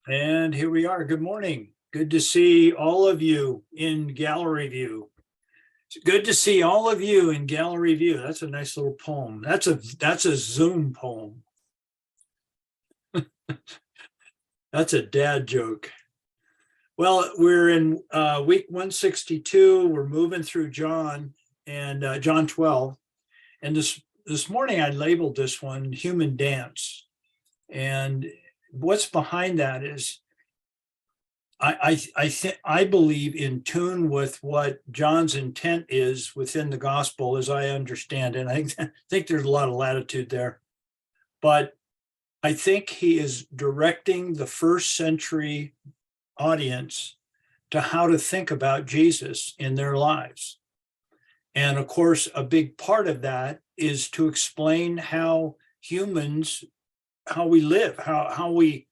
And here we are. Good morning. Good to see all of you in gallery view. It's good to see all of you in gallery view. That's a nice little poem. That's a Zoom poem. That's a dad joke. Well, we're in week 162. We're moving through John and John 12. And this morning I labeled this one Human Dance. And what's behind that is I believe in tune with what John's intent is within the gospel, as I understand it. I think there's a lot of latitude there, but I think he is directing the first century audience to how to think about Jesus in their lives. And of course, a big part of that is to explain how humans, how we live, how we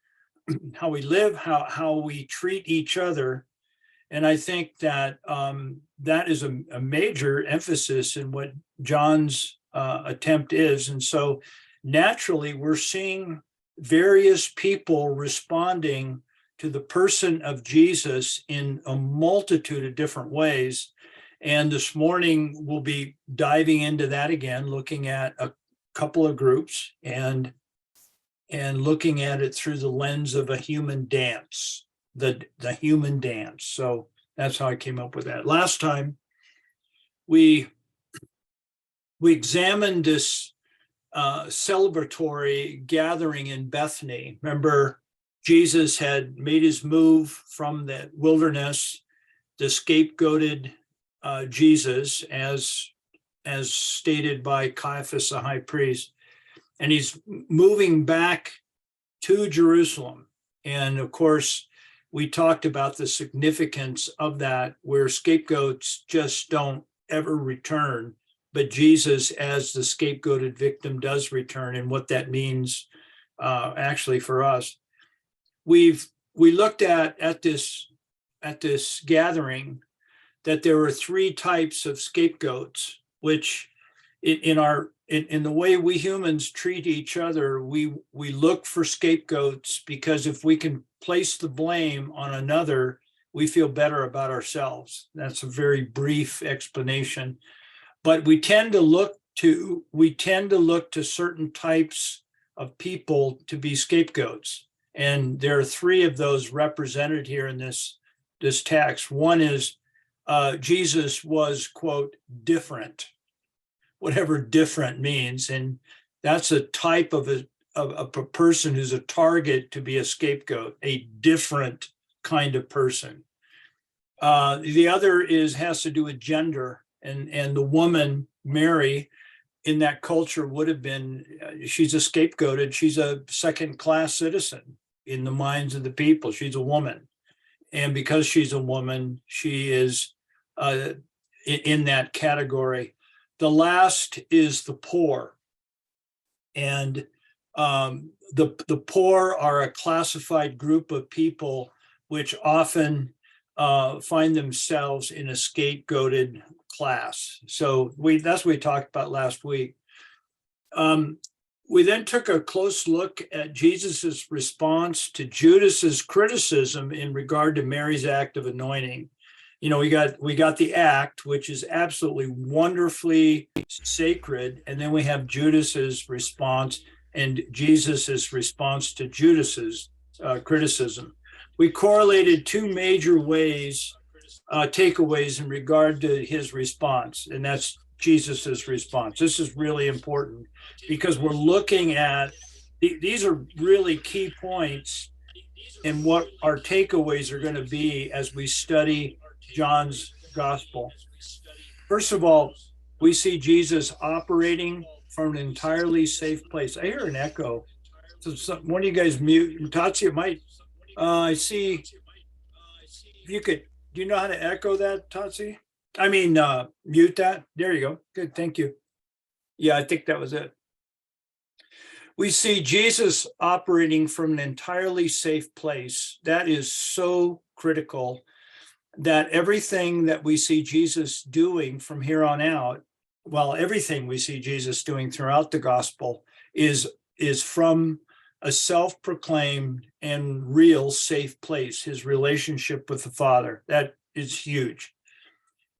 live, how we treat each other. And I think that that is a major emphasis in what John's attempt is. And so naturally, we're seeing various people responding to the person of Jesus in a multitude of different ways. And this morning, we'll be diving into that again, looking at a couple of groups and looking at it through the lens of a human dance, the human dance. So that's how I came up with that. Last time we examined this celebratory gathering in Bethany. Remember, Jesus had made his move from the wilderness, the scapegoated Jesus, as stated by Caiaphas, the high priest. And he's moving back to Jerusalem. And of course, we talked about the significance of that, where scapegoats just don't ever return, but Jesus, as the scapegoated victim, does return, and what that means actually for us. We looked at this gathering that there were three types of scapegoats, which in the way we humans treat each other, we look for scapegoats because if we can place the blame on another, we feel better about ourselves. That's a very brief explanation. But we tend to look to certain types of people to be scapegoats. And there are three of those represented here in this text. One is Jesus was, quote, different, whatever different means. And that's a type of a person who's a target to be a scapegoat, a different kind of person. The other has to do with gender, and the woman, Mary, in that culture would have been, she's a scapegoated, she's a second-class citizen in the minds of the people. She's a woman. And because she's a woman, she is in that category. The last is the poor. And the poor are a classified group of people which often find themselves in a scapegoated class. So that's what we talked about last week. We then took a close look at Jesus's response to Judas's criticism in regard to Mary's act of anointing. You know, we got the act, which is absolutely wonderfully sacred, and then we have Judas's response and Jesus's response to Judas's criticism. We correlated two major takeaways in regard to his response, and that's Jesus's response. This is really important because we're looking at these are really key points in what our takeaways are going to be as we study John's gospel. First of all, we see Jesus operating from an entirely safe place. I hear an echo. So one of you guys mute. Tatsi, might. I see. If you could, do you know how to echo that, Tatsi? I mean, mute that. There you go. Good. Thank you. Yeah, I think that was it. We see Jesus operating from an entirely safe place. That is so critical, that everything that we see Jesus doing from here on out, well, everything we see Jesus doing throughout the gospel is from a self-proclaimed and real safe place, his relationship with the Father. That is huge.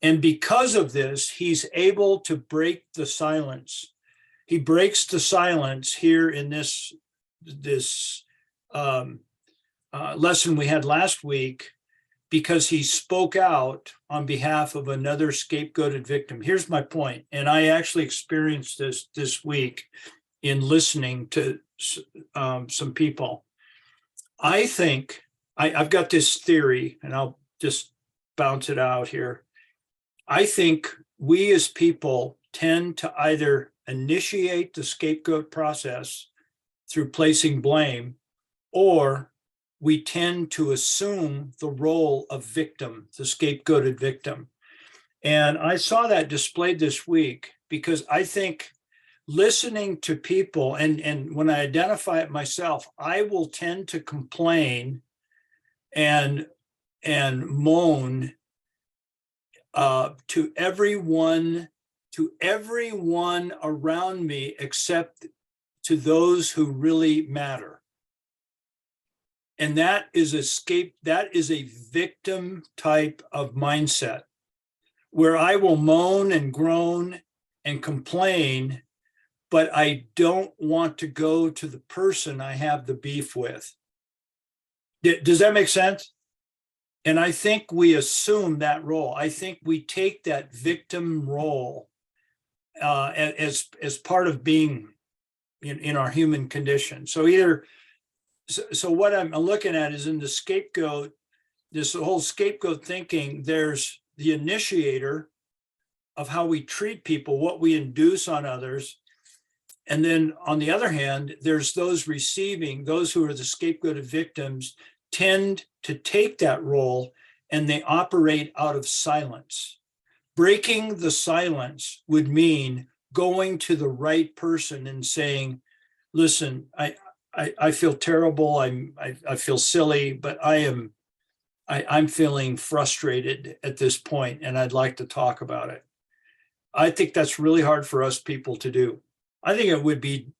And because of this, he's able to break the silence. He breaks the silence here in this lesson we had last week, because he spoke out on behalf of another scapegoated victim. Here's my point, and I actually experienced this week in listening to some people. I think I've got this theory, and I'll just bounce it out here. I think we as people tend to either initiate the scapegoat process through placing blame, or we tend to assume the role of victim, the scapegoated victim. And I saw that displayed this week, because I think listening to people, and when I identify it myself, I will tend to complain and moan to everyone around me, except to those who really matter. And that is a victim type of mindset, where I will moan and groan and complain, but I don't want to go to the person I have the beef with. Does that make sense? And I think we assume that role. I think we take that victim role as part of being in our human condition. So what I'm looking at is, in the scapegoat, this whole scapegoat thinking, there's the initiator of how we treat people, what we induce on others. And then on the other hand, there's those receiving, those who are the scapegoated victims tend to take that role, and they operate out of silence. Breaking the silence would mean going to the right person and saying, listen, I feel terrible. I feel silly, but I'm feeling frustrated at this point, and I'd like to talk about it. I think that's really hard for us people to do. I think it would be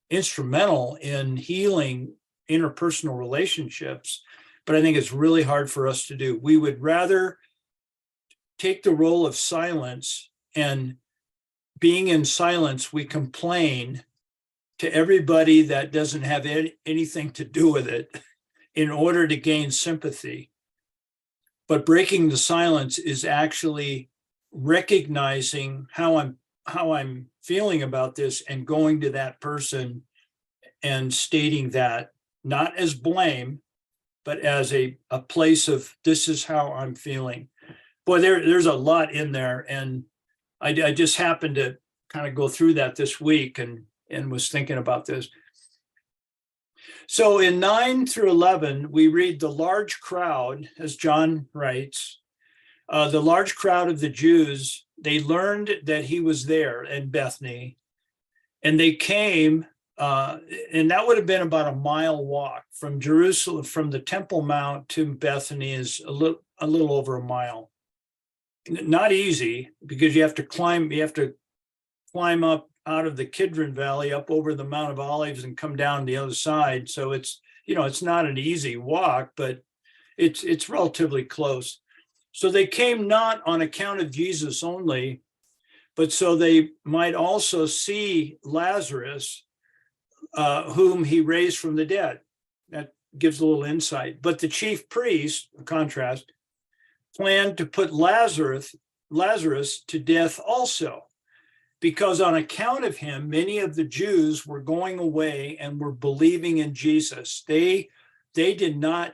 instrumental in healing interpersonal relationships, but I think it's really hard for us to do. We would rather take the role of silence, and being in silence, we complain to everybody that doesn't have anything to do with it in order to gain sympathy. But breaking the silence is actually recognizing how I'm feeling about this, and going to that person and stating that, not as blame, but as a place of, this is how I'm feeling. Boy, there's a lot in there. And I just happened to kind of go through that this week and was thinking about this. So in 9 through 11, we read the large crowd, as John writes, the large crowd of the Jews, they learned that he was there in Bethany, and they came, and that would have been about a mile walk from Jerusalem, from the Temple Mount to Bethany is a little over a mile. Not easy, because you have to climb up out of the Kidron Valley up over the Mount of Olives and come down the other side. So it's not an easy walk, but it's relatively close. So they came not on account of Jesus only, but so they might also see Lazarus, whom he raised from the dead. That gives a little insight. But the chief priest, in contrast, planned to put Lazarus to death also, because on account of him, many of the Jews were going away and were believing in Jesus. They didn't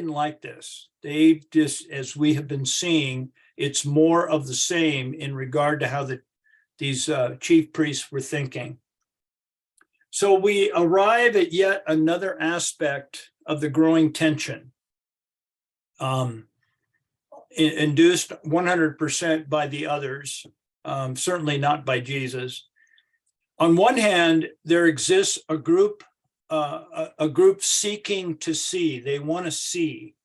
like this. They just, as we have been seeing, it's more of the same in regard to how these chief priests were thinking. So we arrive at yet another aspect of the growing tension, induced 100% by the others, certainly not by Jesus. On one hand, there exists a group seeking to see. They want to see.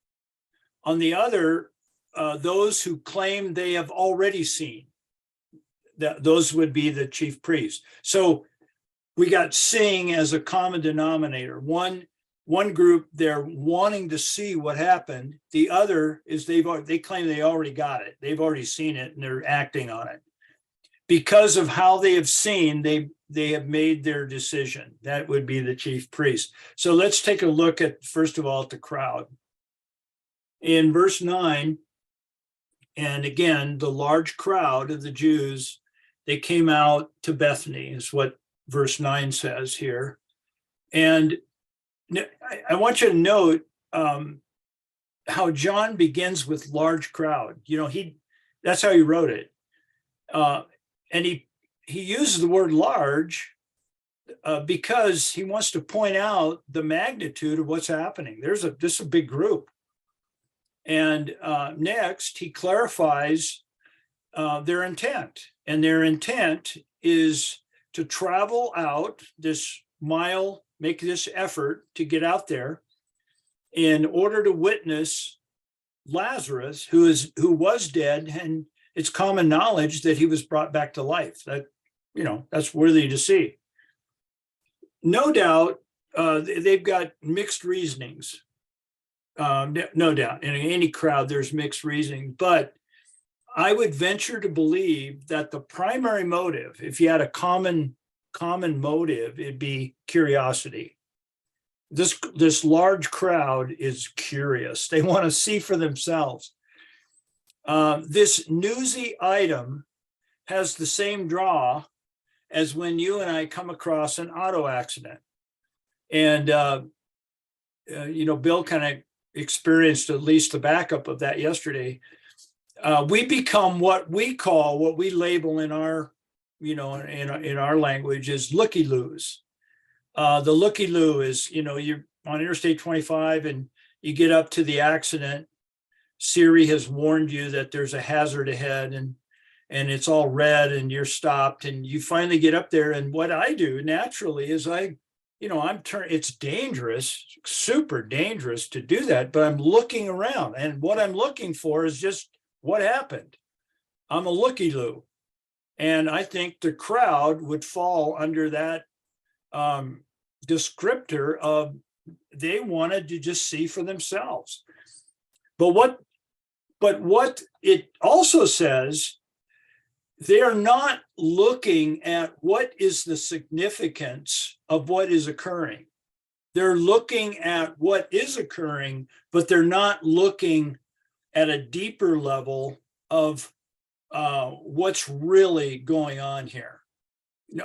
On the other, those who claim they have already seen. Those would be the chief priests. So we got seeing as a common denominator. One group, they're wanting to see what happened. The other is they claim they already got it. They've already seen it and they're acting on it. Because of how they have seen, they have made their decision. That would be the chief priest. So let's take a look at, first of all, at the crowd. In verse 9, and again, the large crowd of the Jews, they came out to Bethany, is what verse 9 says here. And I want you to note how John begins with large crowd. You know, that's how he wrote it. And he uses the word large because he wants to point out the magnitude of what's happening. This is a big group. And next, he clarifies their intent. And their intent is to travel out this mile, make this effort to get out there in order to witness Lazarus, who was dead, and it's common knowledge that he was brought back to life. That, you know, that's worthy to see. No doubt, they've got mixed reasonings. No doubt, in any crowd, there's mixed reasoning, but I would venture to believe that the primary motive, if you had a common motive, it'd be curiosity. This large crowd is curious. They want to see for themselves. This newsy item has the same draw as when you and I come across an auto accident. And, you know, Bill kind of experienced at least the backup of that yesterday. We become what we label in our, you know, in our language is looky-loos. The looky-loo is, you know, you're on Interstate 25 and you get up to the accident. Siri has warned you that there's a hazard ahead and it's all red and you're stopped and you finally get up there. And what I do naturally is it's dangerous, super dangerous to do that, but I'm looking around and what I'm looking for is just what happened. I'm a looky-loo. And I think the crowd would fall under that descriptor of they wanted to just see for themselves. But what it also says, they're not looking at what is the significance of what is occurring. They're looking at what is occurring, but they're not looking at a deeper level of what's really going on here.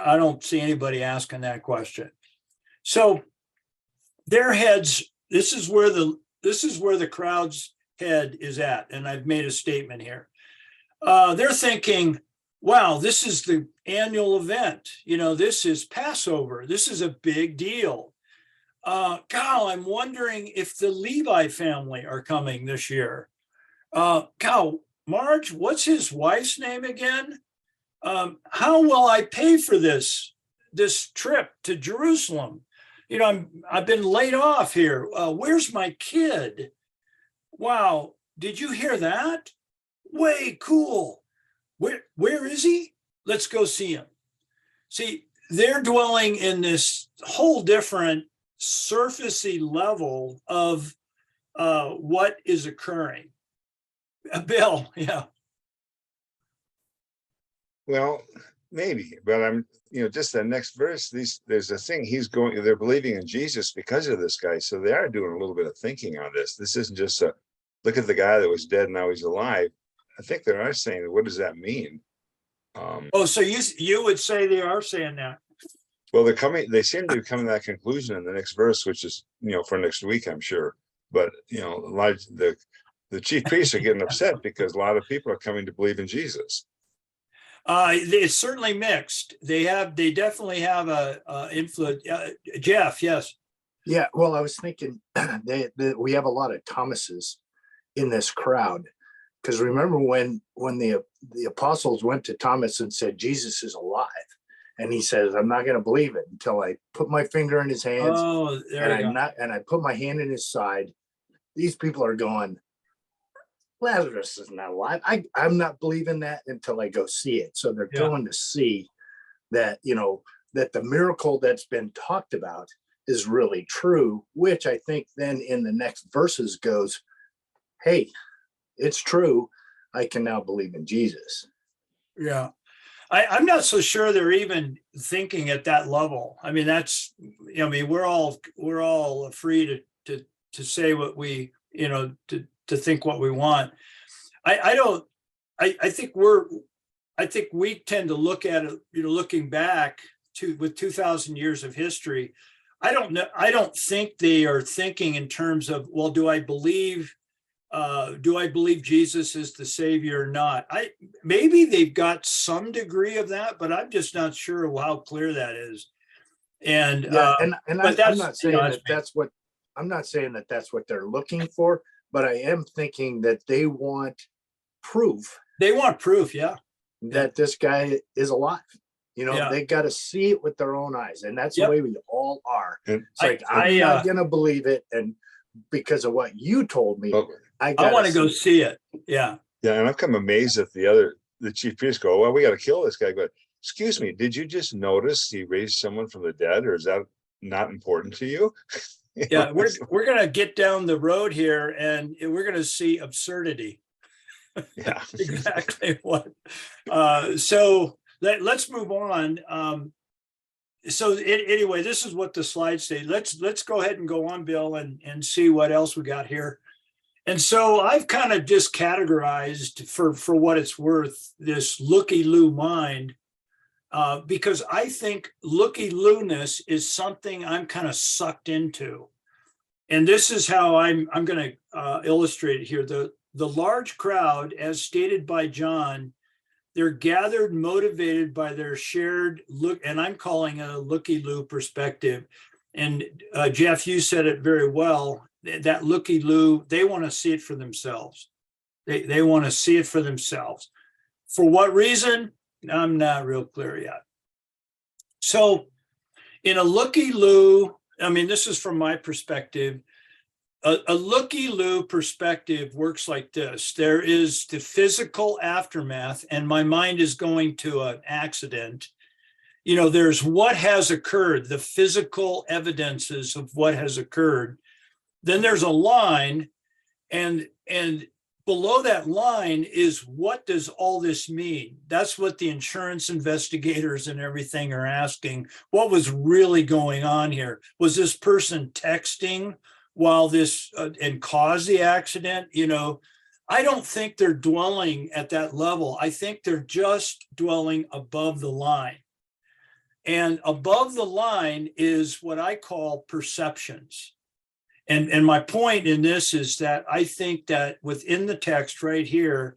I don't see anybody asking that question. So their heads, this is where the crowd's head is at, and I've made a statement here. They're thinking, wow, this is the annual event. You know, this is Passover. This is a big deal. Cal, I'm wondering if the Levi family are coming this year. Cal, Marge, what's his wife's name again? How will I pay for this trip to Jerusalem? You know, I've been laid off here. Where's my kid? Wow, did you hear that? Way cool. Where is he? Let's go see him. See, they're dwelling in this whole different surfacey level of what is occurring. Bill, yeah. Well, maybe, but just the next verse, there's a thing they're believing in Jesus because of this guy. So they are doing a little bit of thinking on this. This isn't just look at the guy that was dead, now he's alive. I think they are saying, what does that mean? So you would say they are saying that? Well, they seem to be coming to that conclusion in the next verse, which is, for next week, I'm sure. But, the chief priests are getting upset because a lot of people are coming to believe in Jesus. It's certainly mixed. They definitely have a influence. Jeff, yes. Yeah, well, I was thinking we have a lot of Thomases in this crowd, because remember when the apostles went to Thomas and said Jesus is alive, and he says, I'm not going to believe it until I put my finger in his hands and I put my hand in his side. These people are going, Lazarus is not alive. I'm not believing that until I go see it. So they're going to see that, that the miracle that's been talked about is really true, which I think then in the next verses goes, hey, it's true. I can now believe in Jesus. Yeah. I'm not so sure they're even thinking at that level. I mean, I mean, we're all free to say what we, to think what we want. I think we tend to look at it, looking back with 2,000 years of history. I don't think they are thinking in terms of, well, do I believe Jesus is the savior or not? Maybe they've got some degree of that, but I'm just not sure how clear that is. And Yeah, but I'm not saying I'm not saying that that's what they're looking for, but I am thinking that they want proof. They want proof, yeah, that this guy is alive. Yeah. They got to see it with their own eyes, and that's Yep. the way we all are. And It's like I'm not gonna believe it, and because of what you told me, well, I want to go see it. Yeah. yeah, and I'm kind of amazed that the chief priests go, well, we got to kill this guy. But excuse me, did you just notice he raised someone from the dead, or is that not important to you? Yeah, we're gonna get down the road here, and we're gonna see absurdity. Yeah. Exactly what. So let's move on. Anyway, this is what the slides say. Let's go ahead and go on, Bill, and see what else we got here. And so I've kind of just categorized for what it's worth this looky-loo mind, because I think looky-loo-ness is something I'm kind of sucked into. And this is how I'm going to illustrate it here. The large crowd, as stated by John, they're gathered, motivated by their shared look, and I'm calling it a looky-loo perspective. And Jeff, you said it very well. That looky-loo, they want to see it for themselves. They want to see it for themselves. For what reason? I'm not real clear yet. So in a looky-loo, I mean, this is from my perspective. A looky-loo perspective works like this. There is the physical aftermath, and my mind is going to an accident. There's what has occurred, the physical evidences of what has occurred. Then there's a line, and below that line is, what does all this mean? That's what the insurance investigators and everything are asking. What was really going on here? Was this person texting while this and caused the accident? I don't think they're dwelling at that level. I think they're just dwelling above the line. And above the line is what I call perceptions. And my point in this is that I think that within the text right here,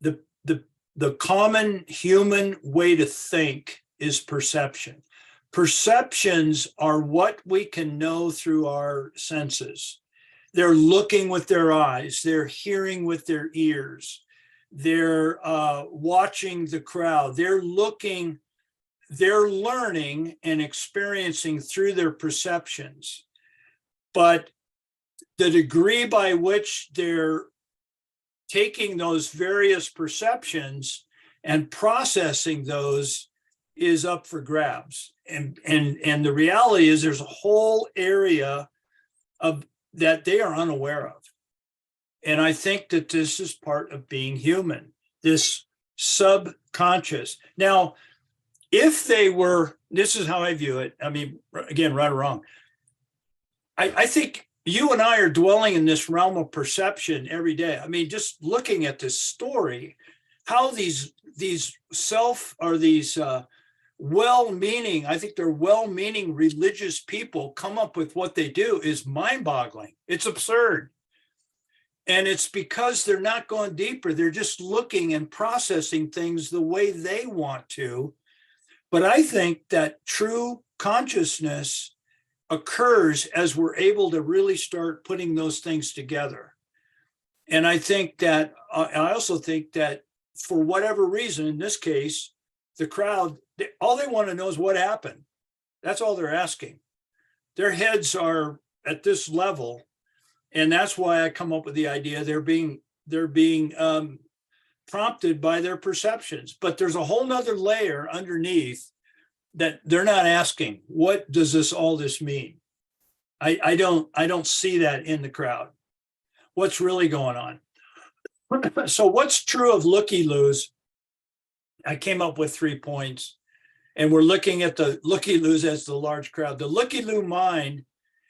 the common human way to think is perception. Perceptions are what we can know through our senses. They're looking with their eyes, they're hearing with their ears, they're watching the crowd, they're looking, they're learning and experiencing through their perceptions. But the degree by which they're taking those various perceptions and processing those is up for grabs. And the reality is there's a whole area of that they are unaware of. And I think that this is part of being human, this subconscious. Now, if they were, this is how I view it. I mean, again, right or wrong. I think you and I are dwelling in this realm of perception every day. I mean, just looking at this story, how these well-meaning, I think they're well-meaning religious people come up with what they do is mind-boggling. It's absurd. And it's because they're not going deeper. They're just looking and processing things the way they want to. But I think that true consciousness occurs as we're able to really start putting those things together. And I think that, I also think that for whatever reason, in this case, the crowd, all they want to know is what happened. That's all they're asking. Their heads are at this level. And that's why I come up with the idea they're being prompted by their perceptions. But there's a whole nother layer underneath that they're not asking, what does all this mean? I don't see that in the crowd. What's really going on? So what's true of looky-loos? I came up with 3 points, and we're looking at the looky-loos as the large crowd. The looky-loo mind,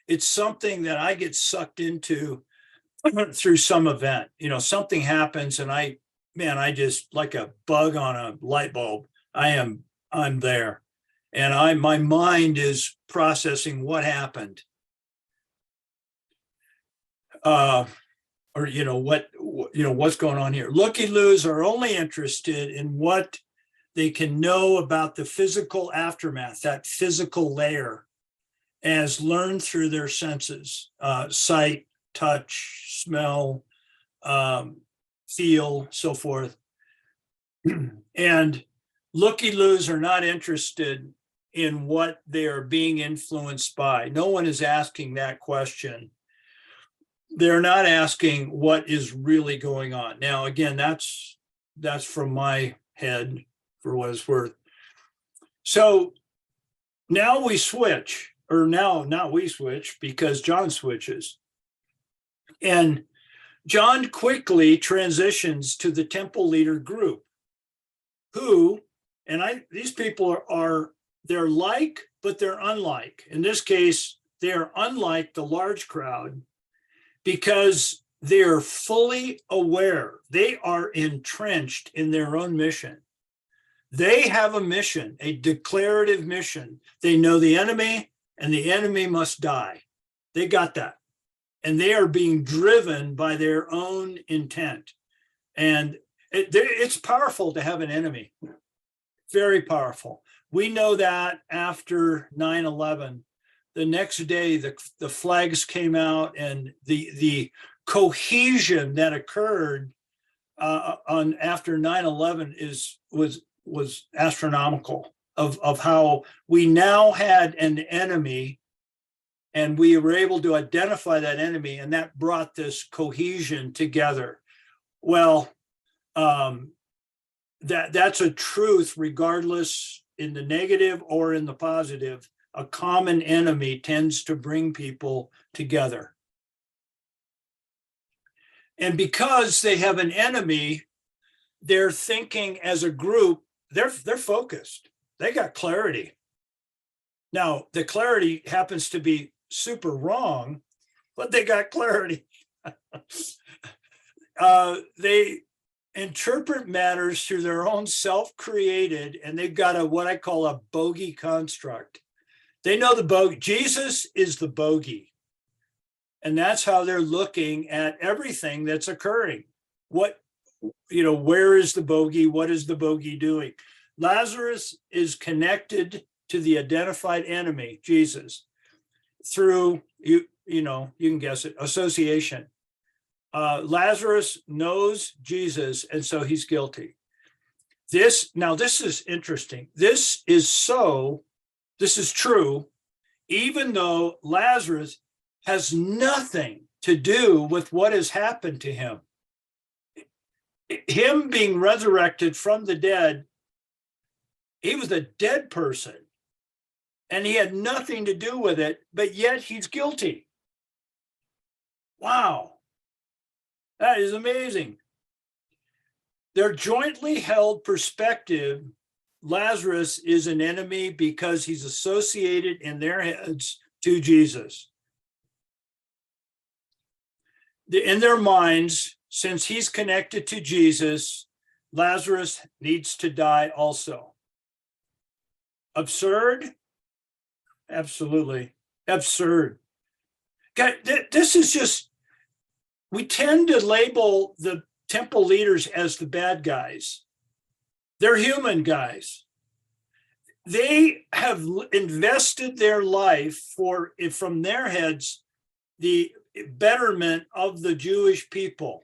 it's something that I get sucked into through some event. You know, something happens and I just, like a bug on a light bulb, I'm there. And my mind is processing what happened. Or, what's going on here. Looky-loos are only interested in what they can know about the physical aftermath, that physical layer, as learned through their senses, sight, touch, smell, feel, so forth. And looky-loos are not interested in what they are being influenced by. No one is asking that question. They're not asking what is really going on. Now, again, that's from my head, for what it's worth. So now we switch, or now we switch because John switches. And John quickly transitions to the temple leader group, who, these people they're like, but they're unlike. In this case, they're unlike the large crowd because they're fully aware. They are entrenched in their own mission. They have a mission, a declarative mission. They know the enemy, and the enemy must die. They got that. And they are being driven by their own intent. And it's powerful to have an enemy. Very powerful. We know that after 9/11, the next day, the flags came out, and the cohesion that occurred after 9/11 was astronomical, of how we now had an enemy, and we were able to identify that enemy, and that brought this cohesion together. Well, that's a truth, regardless in the negative or in the positive. A common enemy tends to bring people together. And because they have an enemy, they're thinking as a group, they're focused. They got clarity. Now, the clarity happens to be super wrong, but they got clarity. They interpret matters through their own self-created, and they've got what I call a bogey construct. They know the bogey. Jesus is the bogey. And that's how they're looking at everything that's occurring. Where is the bogey? What is the bogey doing? Lazarus is connected to the identified enemy, Jesus, through, you can guess it, association. Lazarus knows Jesus, and so he's guilty. This is interesting. This is true, even though Lazarus has nothing to do with what has happened to him. Him being resurrected from the dead, he was a dead person, and he had nothing to do with it, but yet he's guilty. Wow. That is amazing. Their jointly held perspective, Lazarus is an enemy because he's associated in their heads to Jesus. In their minds, since he's connected to Jesus, Lazarus needs to die also. Absurd? Absolutely absurd. God, this is just, we tend to label the temple leaders as the bad guys. They're human guys. They have invested their life from their heads, the betterment of the Jewish people.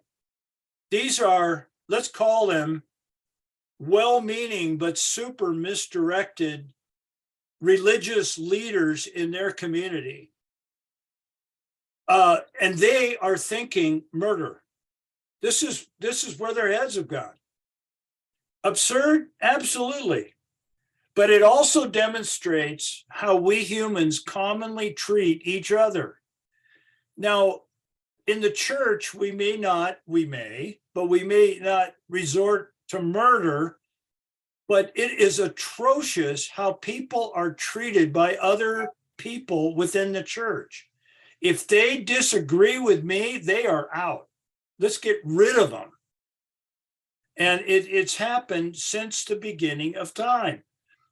These are, let's call them, well-meaning but super misdirected religious leaders in their community. And they are thinking murder. This is where their heads have gone. Absurd? Absolutely. but it also demonstrates how we humans commonly treat each other. Now, in the church, we may not resort to murder, but it is atrocious how people are treated by other people within the church. If they disagree with me, they are out. Let's get rid of them. And it's happened since the beginning of time.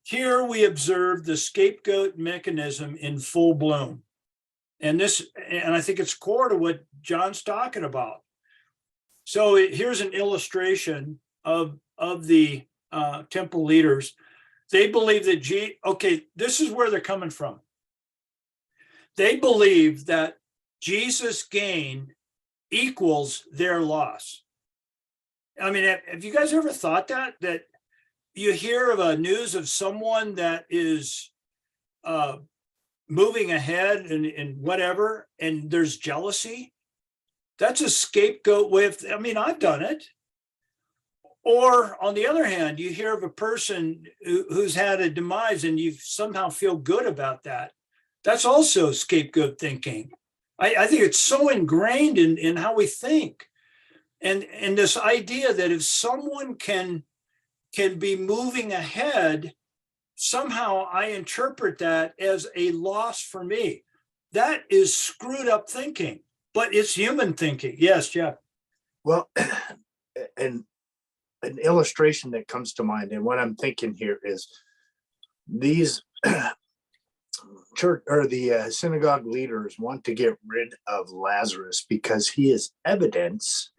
Here we observe the scapegoat mechanism in full bloom. And I think it's core to what John's talking about. So here's an illustration of the temple leaders. They believe that okay, this is where they're coming from. They believe that Jesus' gain equals their loss. I mean, have you guys ever thought that you hear of a news of someone that is moving ahead and whatever, and there's jealousy? That's a scapegoat way of, I've done it. Or on the other hand, you hear of a person who's had a demise and you somehow feel good about that. That's also scapegoat thinking. I think it's so ingrained in how we think. And this idea that if someone can be moving ahead, somehow I interpret that as a loss for me. That is screwed up thinking, but it's human thinking. Yes, Jeff. Well, and an illustration that comes to mind, and what I'm thinking here is these church or the synagogue leaders want to get rid of Lazarus because he is evidence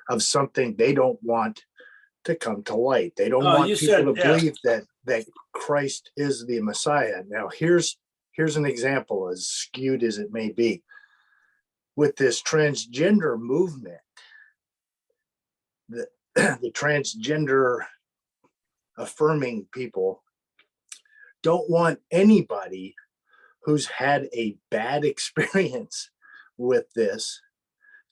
of something they don't want to come to light. They don't want people to believe that Christ is the Messiah. Now, here's an example, as skewed as it may be. With this transgender movement, the transgender affirming people don't want anybody who's had a bad experience with this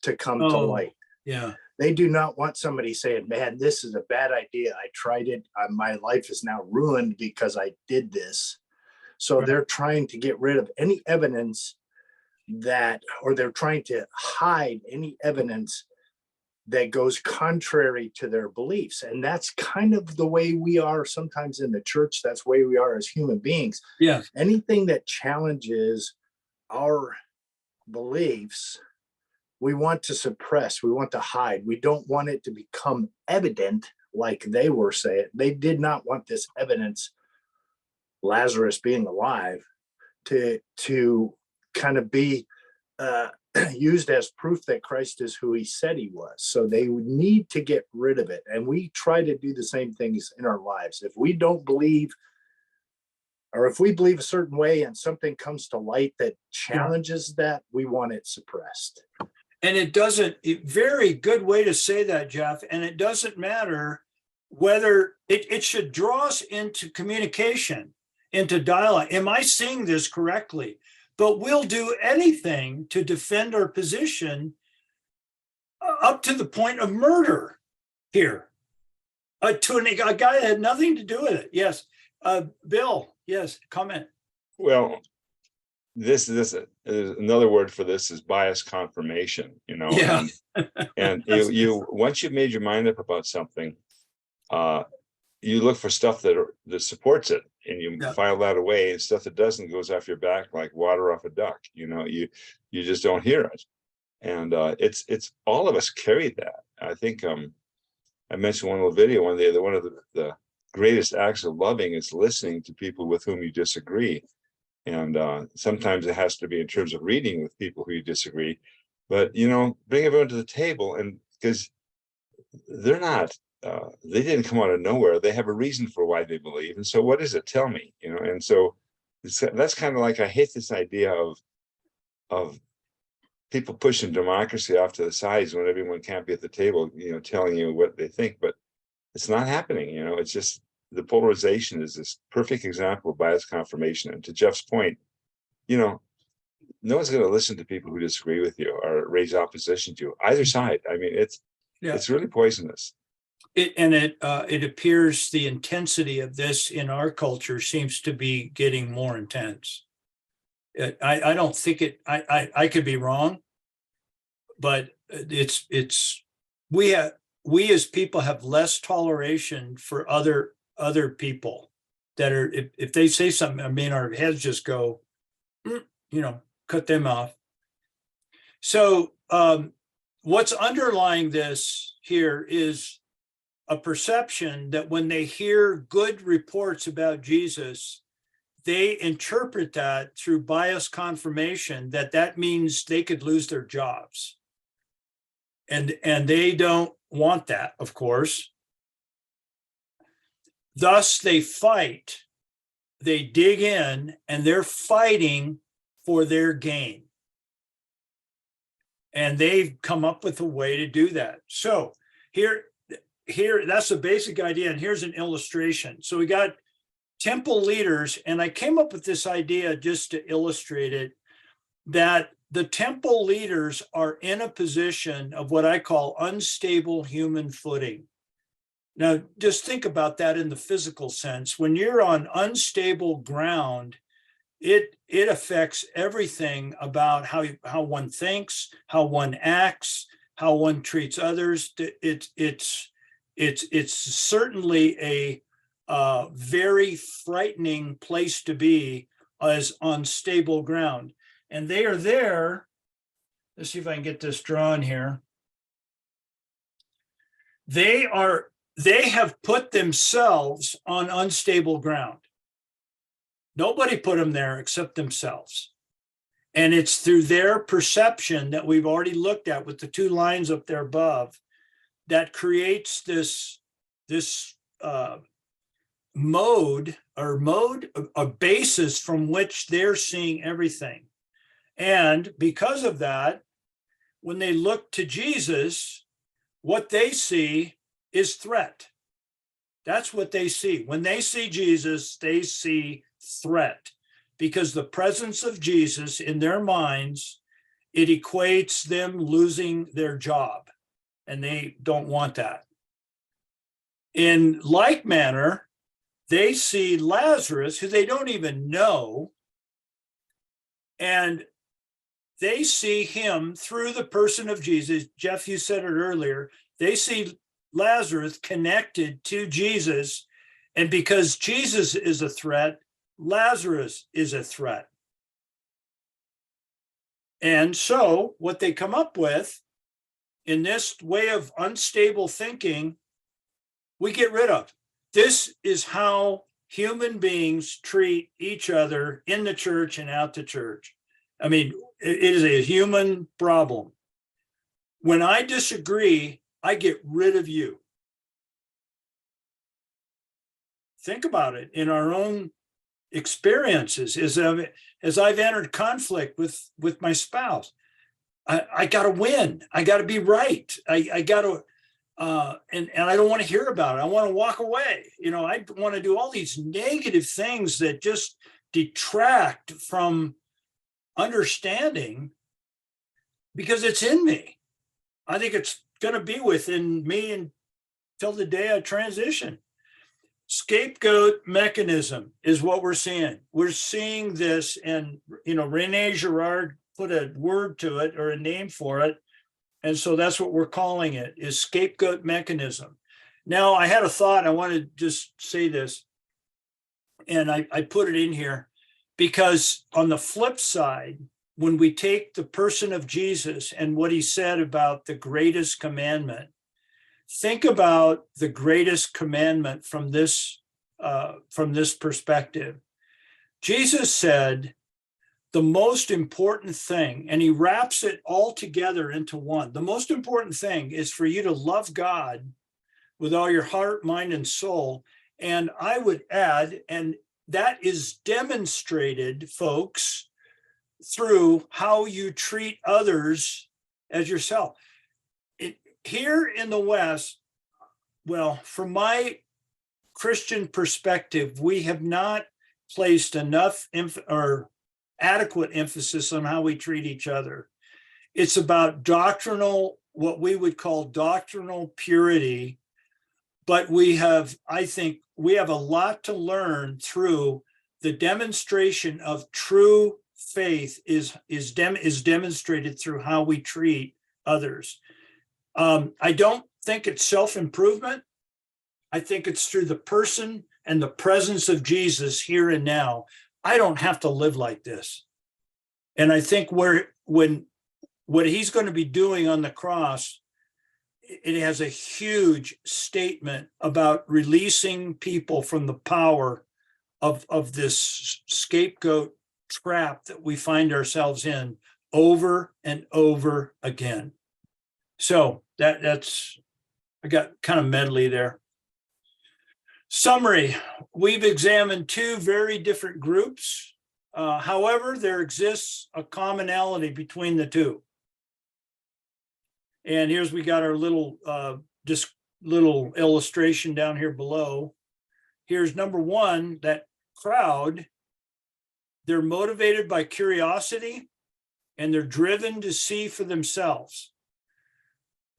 to come to light. Yeah. They do not want somebody saying, man, this is a bad idea. I tried it. My life is now ruined because I did this. So they're trying to get rid of any evidence or they're trying to hide any evidence that goes contrary to their beliefs. And that's kind of the way we are sometimes in the church. That's the way we are as human beings. Yeah. Anything that challenges our beliefs, we want to suppress, we want to hide. We don't want it to become evident like they were saying. They did not want this evidence, Lazarus being alive, to kind of be used as proof that Christ is who he said he was. So they would need to get rid of it. And we try to do the same things in our lives. If we don't believe, or if we believe a certain way and something comes to light that challenges that, we want it suppressed. And it doesn't, very good way to say that, Jeff. And it doesn't matter whether it should draw us into communication, into dialogue. Am I seeing this correctly? But we'll do anything to defend our position up to the point of murder here to a guy that had nothing to do with it. Yes. Bill, yes, comment. Well, this is another word for this is bias confirmation, Yeah. and you once you've made your mind up about something, you look for stuff that supports it, and you file that away, and stuff that doesn't goes off your back like water off a duck. You just don't hear it. And it's all of us carry that. I think I mentioned one little video one day that one of the greatest acts of loving is listening to people with whom you disagree. And sometimes it has to be in terms of reading with people who you disagree, but bring everyone to the table, and because they're not they didn't come out of nowhere. They have a reason for why they believe. And so what does it tell me? And so that's kind of like, I hate this idea of people pushing democracy off to the sides when everyone can't be at the table, telling you what they think, but it's not happening. It's just the polarization is this perfect example of bias confirmation. And to Jeff's point, no one's going to listen to people who disagree with you or raise opposition to you, either side. I mean, it's really poisonous. It appears the intensity of this in our culture seems to be getting more intense. I don't think I could be wrong, but we as people have less toleration for other people that are, if they say something, I mean, our heads just go, cut them off. So what's underlying this here is a perception that when they hear good reports about Jesus, they interpret that through bias confirmation that means they could lose their jobs. And they don't want that, of course. Thus, they fight, they dig in, and they're fighting for their gain. And they've come up with a way to do that. So here, that's the basic idea. And here's an illustration. So we got temple leaders, and I came up with this idea just to illustrate it, that the temple leaders are in a position of what I call unstable human footing. Now, just think about that in the physical sense. When you're on unstable ground, it affects everything about how one thinks, how one acts, how one treats others. It's certainly a very frightening place to be as on stable ground. And they are there. Let's see if I can get this drawn here. They have put themselves on unstable ground. Nobody put them there except themselves. And it's through their perception that we've already looked at with the two lines up there above that creates this mode, a basis from which they're seeing everything. And because of that, when they look to Jesus, what they see is threat. That's what they see. When they see Jesus, they see threat, because the presence of Jesus in their minds, it equates them losing their job, and they don't want that. In like manner, they see Lazarus, who they don't even know, and they see him through the person of Jesus. Jeff, you said it earlier. They see Lazarus connected to Jesus, and because Jesus is a threat, Lazarus is a threat. And so what they come up with in this way of unstable thinking, we get rid of. This is how human beings treat each other in the church and out the church. I mean, it is a human problem. When I disagree, I get rid of you. Think about it in our own experiences. As I've entered conflict with my spouse, I got to win. I got to be right. I got to, and I don't want to hear about it. I want to walk away. I want to do all these negative things that just detract from understanding, because it's in me. I think it's going to be within me until the day I transition. Scapegoat mechanism is what we're seeing. We're seeing this, and Rene Girard put a word to it, or a name for it, and so that's what we're calling it, is scapegoat mechanism. Now, I had a thought. I want to just say this, and I put it in here because on the flip side, when we take the person of Jesus and what he said about the greatest commandment, think about the greatest commandment from this perspective. Jesus said the most important thing, and he wraps it all together into one. The most important thing is for you to love God with all your heart, mind, and soul. And I would add, and that is demonstrated, folks, through how you treat others as yourself. Here in the West, well, from my Christian perspective, we have not placed enough or adequate emphasis on how we treat each other. It's about doctrinal, what we would call doctrinal purity, but I think we have a lot to learn through the demonstration of true faith is demonstrated through how we treat others. I don't think it's self-improvement. I think it's through the person and the presence of Jesus here and now. I don't have to live like this. And I think what he's going to be doing on the cross, it has a huge statement about releasing people from the power of this scapegoat trap that we find ourselves in over and over again. So that's, I got kind of medley there. Summary, we've examined two very different groups. However, there exists a commonality between the two. And we got our little illustration down here below. Here's number one, that crowd, they're motivated by curiosity and they're driven to see for themselves.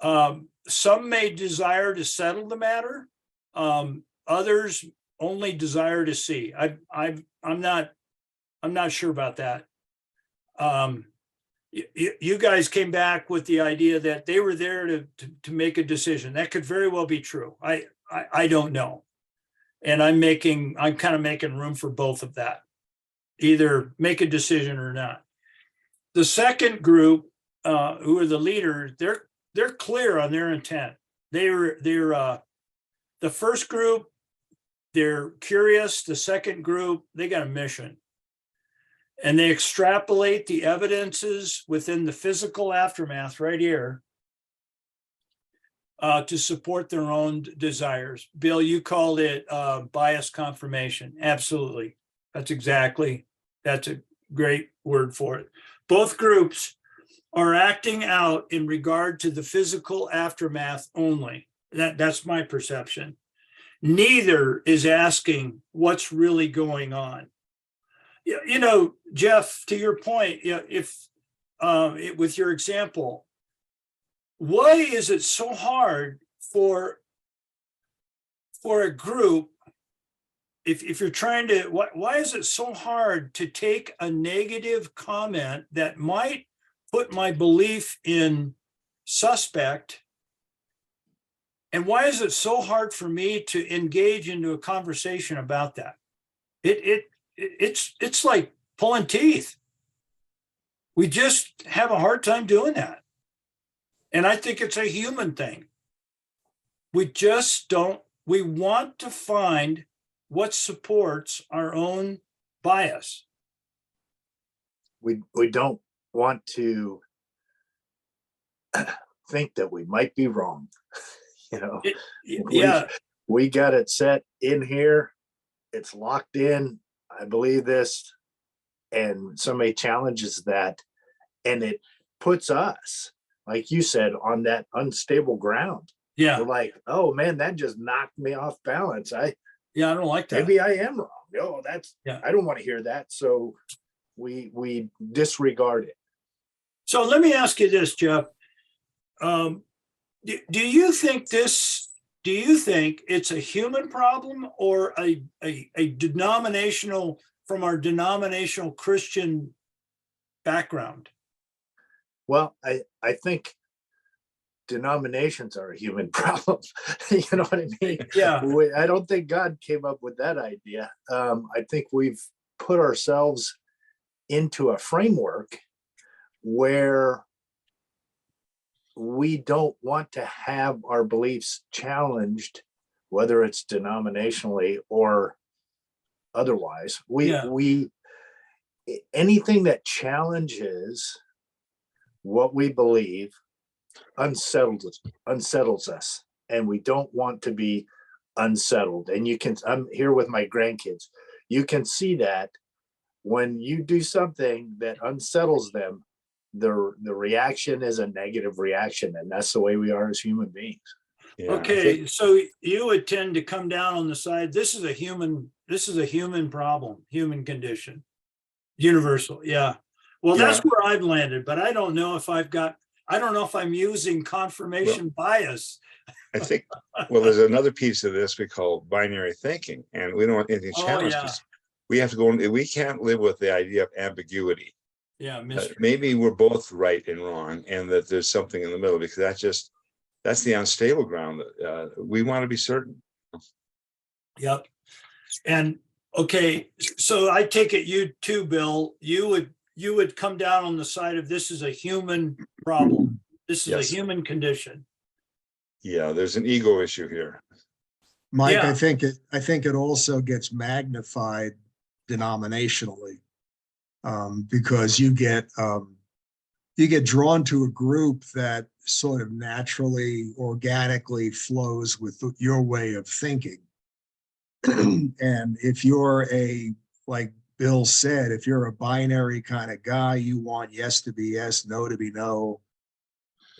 Some may desire to settle the matter. Others only desire to see. I'm not sure about that. You guys came back with the idea that they were there to make a decision. That could very well be true. I don't know. And I'm kind of making room for both of that. Either make a decision or not. The second group, who are the leaders, they're clear on their intent. They're the first group, they're curious. The second group, they got a mission. And they extrapolate the evidences within the physical aftermath right here to support their own desires. Bill, you called it bias confirmation. Absolutely. That's a great word for it. Both groups are acting out in regard to the physical aftermath only. That's my perception. Neither is asking what's really going on. You know, Jeff, to your point, with your example, why is it so hard for a group, if you're trying to, why is it so hard to take a negative comment that might put my belief in suspect? And why is it so hard for me to engage into a conversation about that? It's like pulling teeth. We just have a hard time doing that. And I think it's a human thing. We want to find what supports our own bias. We don't want to think that we might be wrong. You know, Yeah. We got it set in here. It's locked in. I believe this. And somebody challenges that, and it puts us, like you said, on that unstable ground. Yeah. We're like, oh man, that just knocked me off balance. I don't like that. Maybe I am wrong. No, Yeah. I don't want to hear that. So we disregard it. So let me ask you this, Jeff. Do you think it's a human problem or a denominational, from our denominational Christian background? Well, I think denominations are a human problem. You know what I mean? Yeah. I don't think God came up with that idea. I think we've put ourselves into a framework where we don't want to have our beliefs challenged, whether it's denominationally or otherwise. Anything that challenges what we believe unsettles us, and we don't want to be unsettled. And I'm here with my grandkids. You can see that when you do something that unsettles them, the reaction is a negative reaction, and that's the way we are as human beings. Yeah, Okay, so you would tend to come down on the side, this is a human problem, human condition, universal. Yeah. Well, that's where I've landed, but I don't know if I've got I don't know if I'm using confirmation bias. I think, well, there's another piece of this we call binary thinking, and we don't want anything Oh, challenged. yeah. 'Cause we have to go, we can't live with the idea of ambiguity. Yeah, mystery. Maybe we're both right and wrong, and that there's something in the middle, because that's the unstable ground. We want to be certain. Yep. And okay, so I take it you too, Bill, you would come down on the side of this is a human problem. This is Yes. a human condition. Yeah, there's an ego issue here. Mike, Yeah. I think it also gets magnified denominationally. Because you get drawn to a group that sort of naturally, organically flows with your way of thinking. And if you're like Bill said, if you're a binary kind of guy, you want yes to be yes, no to be no,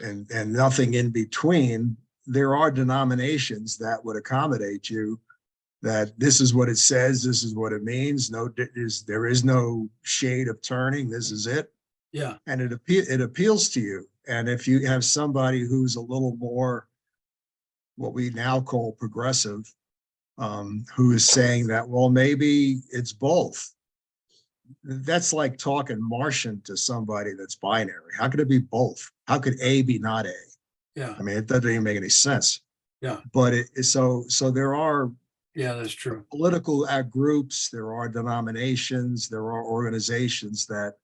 and nothing in between. There are denominations that would accommodate you, that this is what it says, this is what it means. There is no shade of turning. This is it. Yeah. And it appeals to you. And if you have somebody who's a little more what we now call progressive, who is saying that, well, maybe it's both. That's like talking Martian to somebody that's binary. How could it be both? How could A be not A? Yeah. I mean, it doesn't even make any sense. Yeah. But so there are Yeah, that's true. political groups, there are denominations, there are organizations that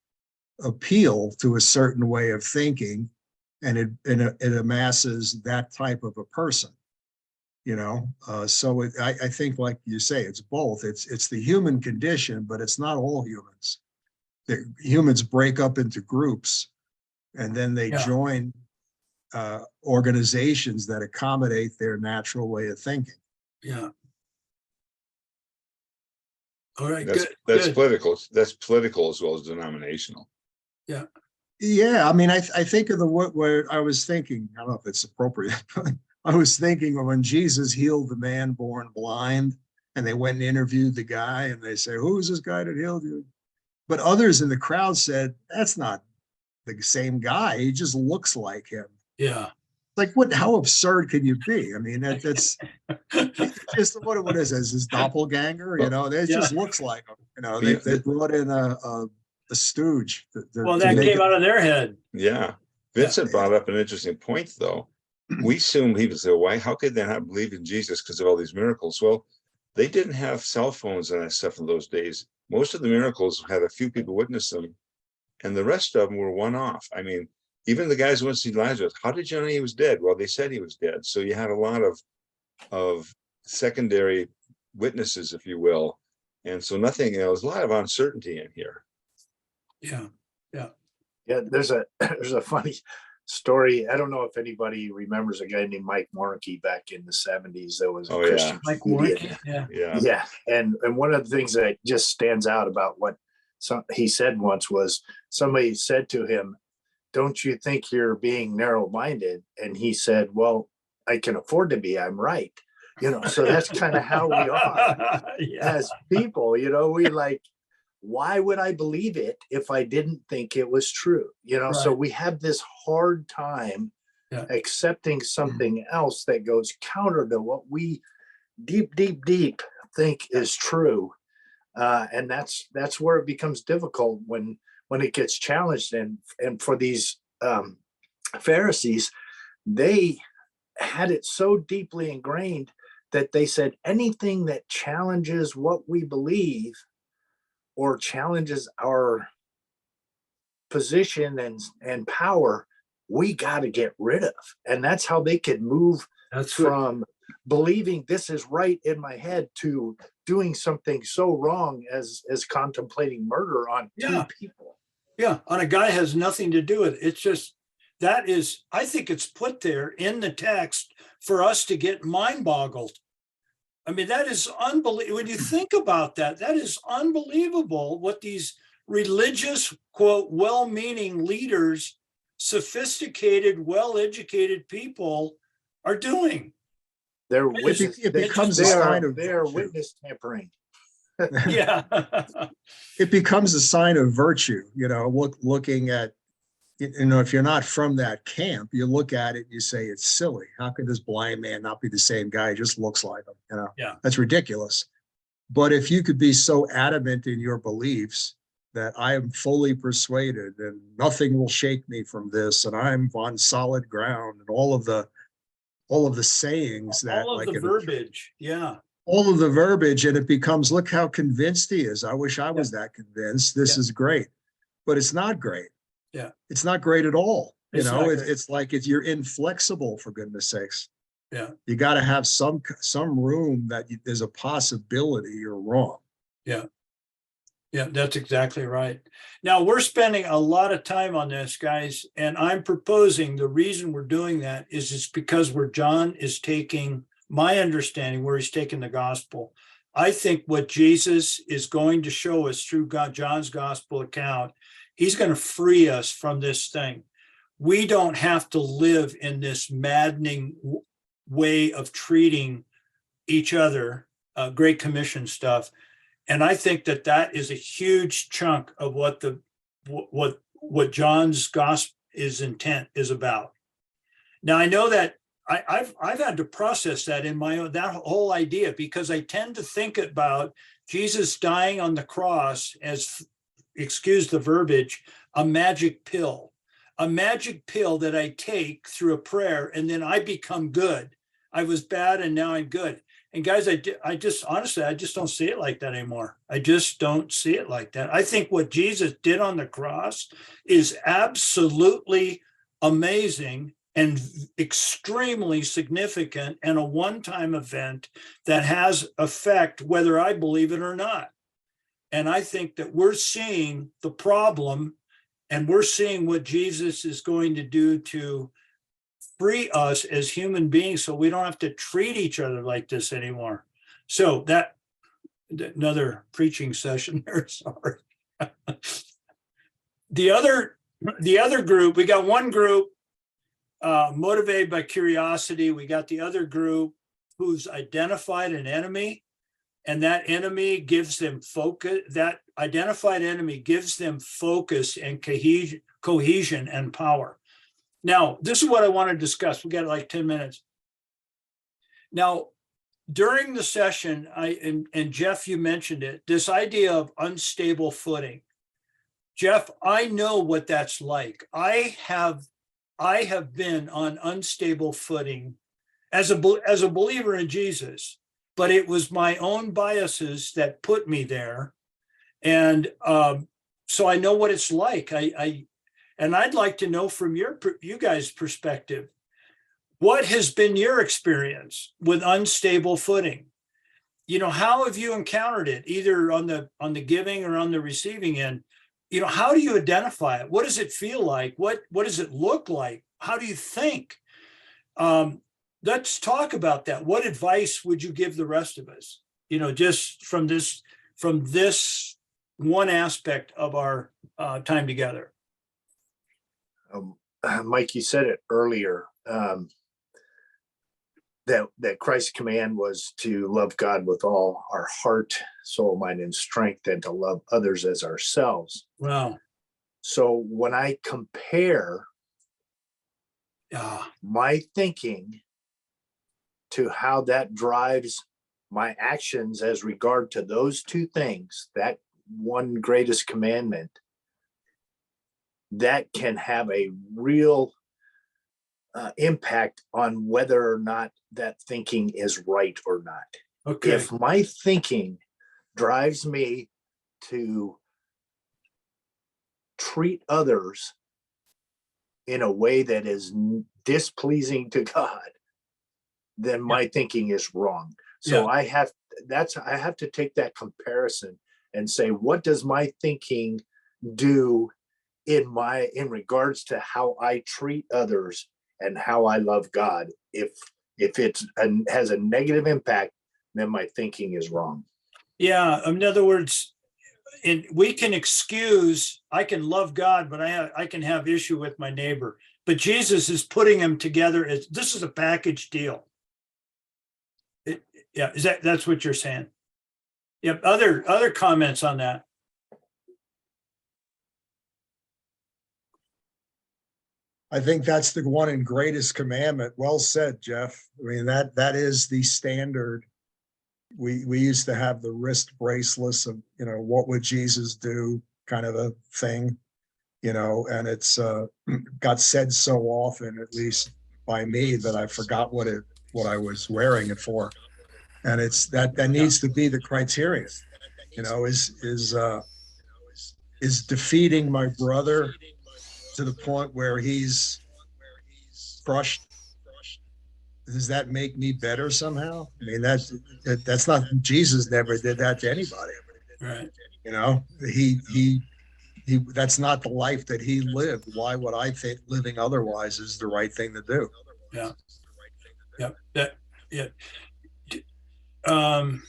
appeal to a certain way of thinking, and it amasses that type of a person, you know. So I think, like you say, it's both. It's the human condition, but it's not all humans. Humans break up into groups, and then they Yeah. join organizations that accommodate their natural way of thinking. Yeah. All right, That's good. political. That's political as well as denominational. Yeah, I mean, I think of where I was thinking, I don't know if it's appropriate, but I was thinking of when Jesus healed the man born blind, and they went and interviewed the guy, and they say, who is this guy that healed you? But others in the crowd said, that's not the same guy. He just looks like him. Yeah. Like, how absurd can you be? I mean, that's just what is this? His doppelganger, you know, it just looks like him. You know, they brought in a stooge. Well, that came out of their head. Yeah. Vincent brought up an interesting point, though. We assume people say, why, how could they not believe in Jesus because of all these miracles? Well, they didn't have cell phones and that stuff in those days. Most of the miracles had a few people witness them, and the rest of them were one-off. I mean, even the guys who went to see Lazarus, how did you know he was dead? Well, they said he was dead. So you had a lot of secondary witnesses, if you will. And so nothing, there's a lot of uncertainty in here. Yeah. Yeah, there's a funny story. I don't know if anybody remembers a guy named Mike Warnke back in the 70s. That was a Oh, yeah. Christian Mike comedian. Warnke. Yeah. Yeah, and one of the things that just stands out about what he said once was, somebody said to him, don't you think you're being narrow-minded? And he said, well, I can afford to be, I'm right. You know, so that's kind of how we are Yeah. as people. You know, we like, why would I believe it if I didn't think it was true? You know, so Right. we have this hard time Yeah. accepting something else that goes counter to what we deep think is true. And that's where it becomes difficult when it gets challenged. And for these Pharisees, they had it so deeply ingrained that they said anything that challenges what we believe or challenges our position and power, we got to get rid of. And that's how they could move That's what, from believing this is right in my head to doing something so wrong as contemplating murder on Yeah. two people. yeah, on a guy has nothing to do with it. It's just, I think it's put there in the text for us to get mind boggled. I mean, that is unbelievable. When you think about that, that is unbelievable what these religious, quote, well-meaning leaders, sophisticated, well-educated people are doing. They're It witness, becomes a they sign are, of they are virtue. witness tampering. Yeah. It becomes a sign of virtue, you know, looking at you know, if you're not from that camp, you look at it, you say, it's silly. How could this blind man not be the same guy? He just looks like him, you know? Yeah. That's ridiculous. But if you could be so adamant in your beliefs that I am fully persuaded and nothing will shake me from this, and I'm on solid ground, and all of the sayings that All of like the verbiage. Yeah. all of the verbiage, and it becomes, look how convinced he is. I wish I was that convinced. This Yeah. is great, but it's not great. Yeah. It's not great at all. You It's know, not it's, great. it's like you're inflexible, for goodness sakes. Yeah. You got to have some room that there's a possibility you're wrong. Yeah. Yeah, that's exactly right. Now, we're spending a lot of time on this, guys, and I'm proposing the reason we're doing that is it's because where John is taking my understanding, where he's taking the gospel. I think what Jesus is going to show us through John's gospel account, he's going to free us from this thing. We don't have to live in this maddening way of treating each other, Great Commission stuff. And I think that that is a huge chunk of what John's gospel intent is about. Now, I know that I've had to process that in my own, that whole idea, because I tend to think about Jesus dying on the cross as, excuse the verbiage, a magic pill that I take through a prayer, and then I become good. I was bad and now I'm good. And guys, I just honestly, I just don't see it like that anymore. I just don't see it like that. I think what Jesus did on the cross is absolutely amazing and extremely significant, and a one-time event that has effect whether I believe it or not. And I think that we're seeing the problem, and we're seeing what Jesus is going to do to free us as human beings so we don't have to treat each other like this anymore. So that, another preaching session there, sorry. The other group, we got one group motivated by curiosity. We got the other group who's identified an enemy, and that enemy gives them focus. That identified enemy gives them focus and cohesion and power. Now, this is what I want to discuss. We got like 10 minutes. Now, during the session, and Jeff, you mentioned it, this idea of unstable footing. Jeff, I know what that's like. I have been on unstable footing as a believer in Jesus, but it was my own biases that put me there. And so I know what it's like. And I'd like to know from you guys' perspective, what has been your experience with unstable footing? You know, how have you encountered it, either on the giving or on the receiving end? You know, how do you identify it? What does it feel like? What does it look like? How do you think? Let's talk about that. What advice would you give the rest of us? You know, just from this one aspect of our time together. Mike, you said it earlier, that Christ's command was to love God with all our heart, soul, mind, and strength, and to love others as ourselves. Wow. So when I compare my thinking to how that drives my actions as regard to those two things, that one greatest commandment, that can have a real impact on whether or not that thinking is right or not. Okay. If my thinking drives me to treat others in a way that is displeasing to God, then my thinking is wrong. So I have to take that comparison and say, what does my thinking do in regards to how I treat others and how I love God? If it has a negative impact, then my thinking is wrong. Yeah. In other words, we can excuse, I can love God, but I can have issue with my neighbor. But Jesus is putting them together as this is a package deal. Yeah, that's what you're saying? Yep. Other comments on that? I think that's the one in greatest commandment. Well said, Jeff. I mean, that is the standard. We used to have the wrist bracelets of, what would Jesus do kind of a thing, and it's got said so often, at least by me, that I forgot what I was wearing it for. And it's that needs to be the criterion, is defeating my brother to the point where he's crushed. Does that make me better somehow? I mean, that's not, Jesus never did that to anybody. Right. He that's not the life that he lived. Why would I think living otherwise is the right thing to do? Yeah. Yeah. Um,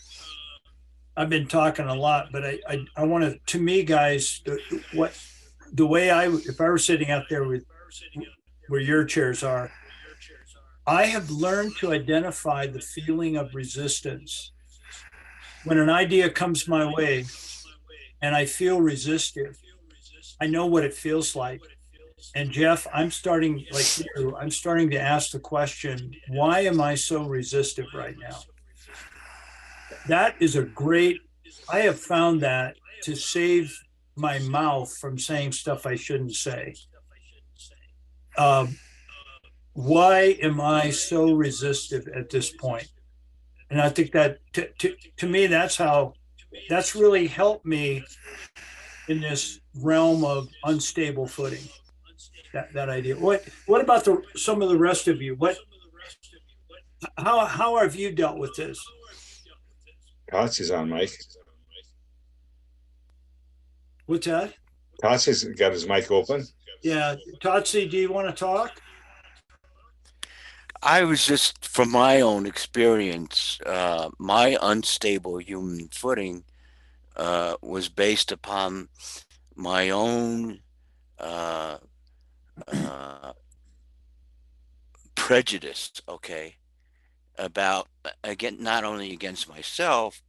I've been talking a lot, but I want to me, guys, the way if I were sitting out there with where your chairs are, I have learned to identify the feeling of resistance when an idea comes my way and I feel resistive. I know what it feels like. And Jeff, I'm starting to ask the question, why am I so resistive right now? That is I have found that to save my mouth from saying stuff I shouldn't say. Why am I so resistive at this point? And I think that to me, that's really helped me in this realm of unstable footing. That idea. What about some of the rest of you? How have you dealt with this? Tots is on, Mike. What's that? Tots has got his mic open. Yeah, Totsi, do you want to talk? I was just, from my own experience, my unstable human footing was based upon my own prejudice, okay, about, again, not only against myself,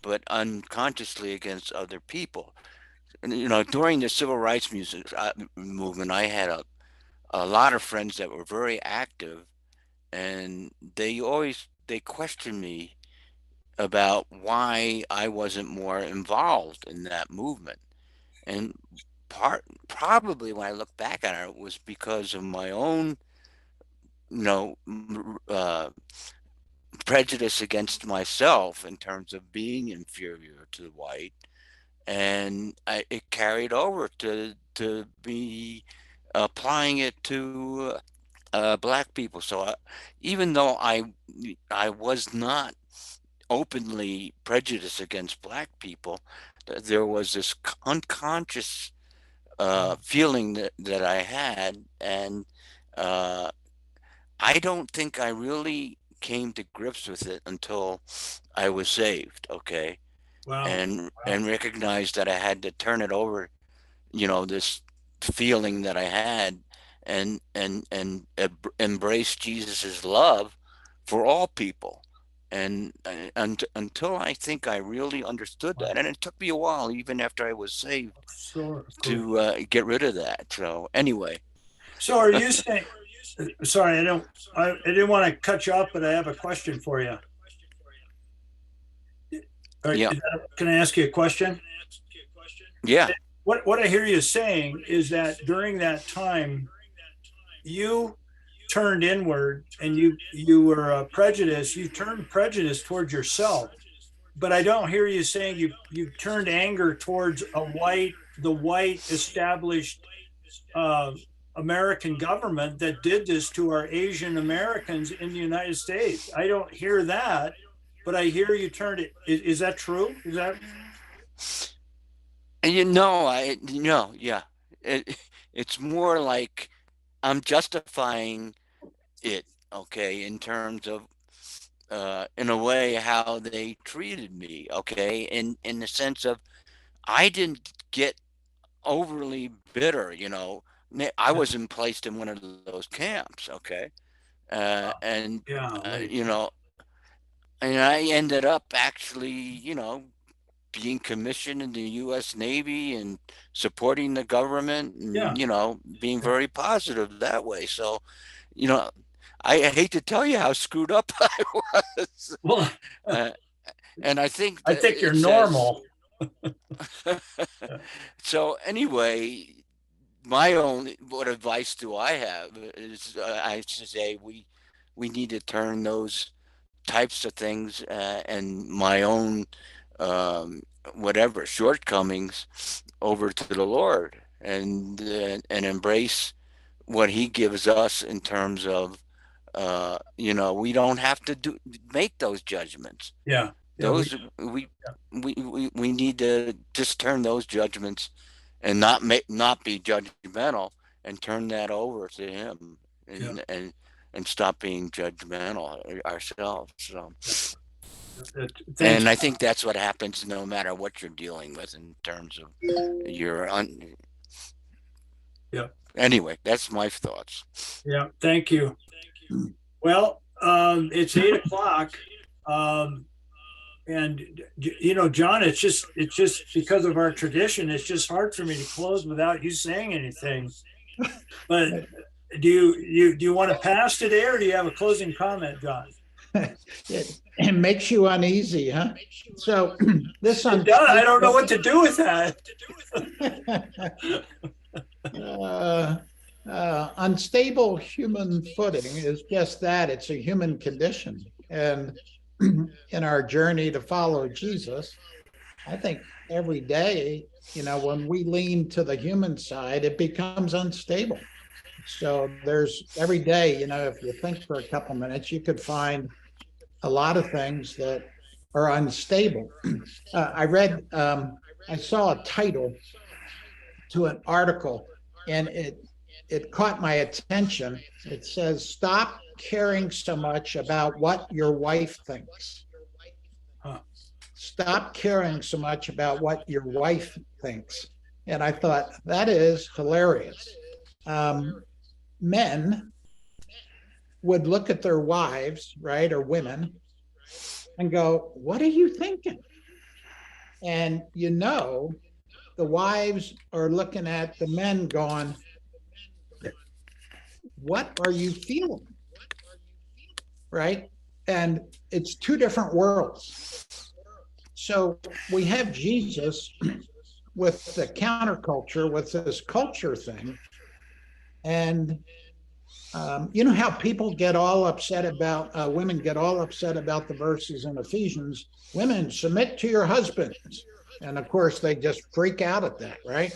but unconsciously against other people. And, during the civil rights movement, I had a lot of friends that were very active, and they questioned me about why I wasn't more involved in that movement. And probably when I look back at it was because of my own, prejudice against myself in terms of being inferior to the white, and it carried over to be applying it to black people. So even though I was not openly prejudiced against black people, there was this unconscious feeling that I had, and I don't think I really came to grips with it until I was saved, okay, Wow. and recognized that I had to turn it over, this feeling that I had, and embrace Jesus's love for all people. And until I think I really understood that, and it took me a while, even after I was saved, Sure. to get rid of that. So anyway, So are you saying, sorry, I didn't want to cut you off, but I have a question for you. All right, Yeah. Can I ask you a question? yeah, What I hear you saying is that during that time, you turned inward and you were prejudiced. You turned prejudice towards yourself, but I don't hear you saying you turned anger towards the white established American government that did this to our Asian Americans in the United States. I don't hear that, but I hear you turned it. Is that true? Is that? and yeah, it's more like I'm justifying it, okay, in terms of in a way how they treated me, okay, in the sense of I didn't get overly bitter, I wasn't placed in one of those camps, okay, and Yeah. and I ended up actually, being commissioned in the U.S. Navy and supporting the government and, Yeah. you know, being very positive that way. So, you know, I hate to tell you how screwed up I was. Well, Uh, and I think I that think you're it says, normal. so anyway, my only, what advice do I have is I should say we need to turn those types of things and my own um, whatever shortcomings over to the Lord and embrace what He gives us in terms of you know, we don't have to make those judgments. Yeah. Yeah. Those we need to just turn those judgments and not be judgmental and turn that over to Him and Yeah. and stop being judgmental ourselves. So, Thanks. and I think that's what happens no matter what you're dealing with in terms of your Yeah. Anyway, that's my thoughts. Yeah. Thank you. Well, it's 8 o'clock. And you know, John, it's just because of our tradition, it's just hard for me to close without you saying anything. But do you want to pass today, or do you have a closing comment, John? It makes you uneasy, huh? So this It does. I don't know what to do with that. Unstable human footing is just that. It's a human condition. And in our journey to follow Jesus, I think every day, you know, when we lean to the human side, it becomes unstable. So there's every day, you know, if you think for a couple minutes, you could find a lot of things that are unstable. I saw a title to an article, and it caught my attention. It says, "Stop caring so much about what your wife thinks." Huh. Stop caring so much about what your wife thinks. And I thought, that is hilarious. Men would look at their wives, right, or women, and go, "What are you thinking?" And you know, the wives are looking at the men going, "What are you feeling?" Right? And it's two different worlds. So we have Jesus with the counterculture, with this culture thing. And you know how people get all upset about, women get all upset about the verses in Ephesians, "Women, submit to your husbands." And of course, they just freak out at that, right?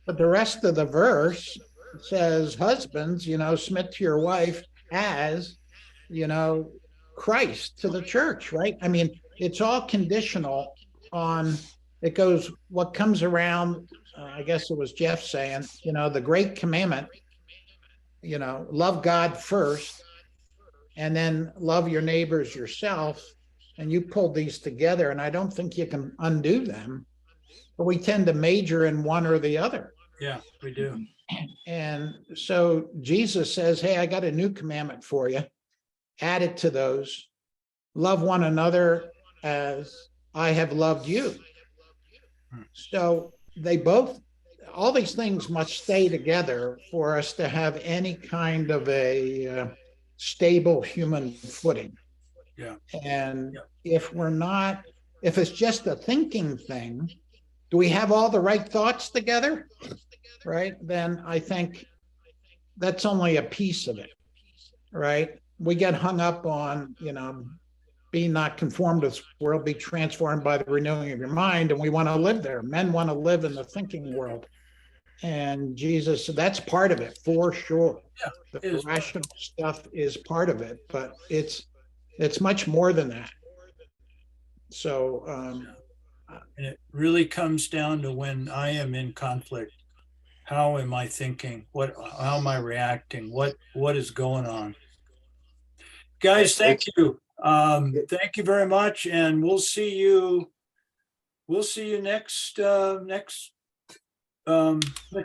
But the rest of the verse says, "Husbands, you know, submit to your wife as, you know, Christ to the church," right? I mean, it's all conditional on, it goes, what comes around, I guess it was Jeff saying, you know, the great commandment, you know, love God first, and then love your neighbors yourself. And you pull these together, and I don't think you can undo them, but we tend to major in one or the other. Yeah, we do. And so Jesus says, "Hey, I got a new commandment for you. Add it to those. Love one another as I have loved you." So they both, all these things must stay together for us to have any kind of a stable human footing. Yeah. And if we're not, if it's just a thinking thing, do we have all the right thoughts together? Right? Then I think that's only a piece of it. Right? We get hung up on, you know, be not conformed to this world, be transformed by the renewing of your mind. And we want to live there. Men want to live in the thinking world. And Jesus, that's part of it for sure. Yeah, the rational stuff is part of it, but it's much more than that. So, and it really comes down to when I am in conflict. How am I thinking? How am I reacting? What is going on? Guys, thank you. Thank you very much. And we'll see you next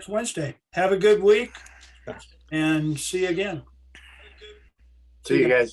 Wednesday. Have a good week and see you again. See you guys.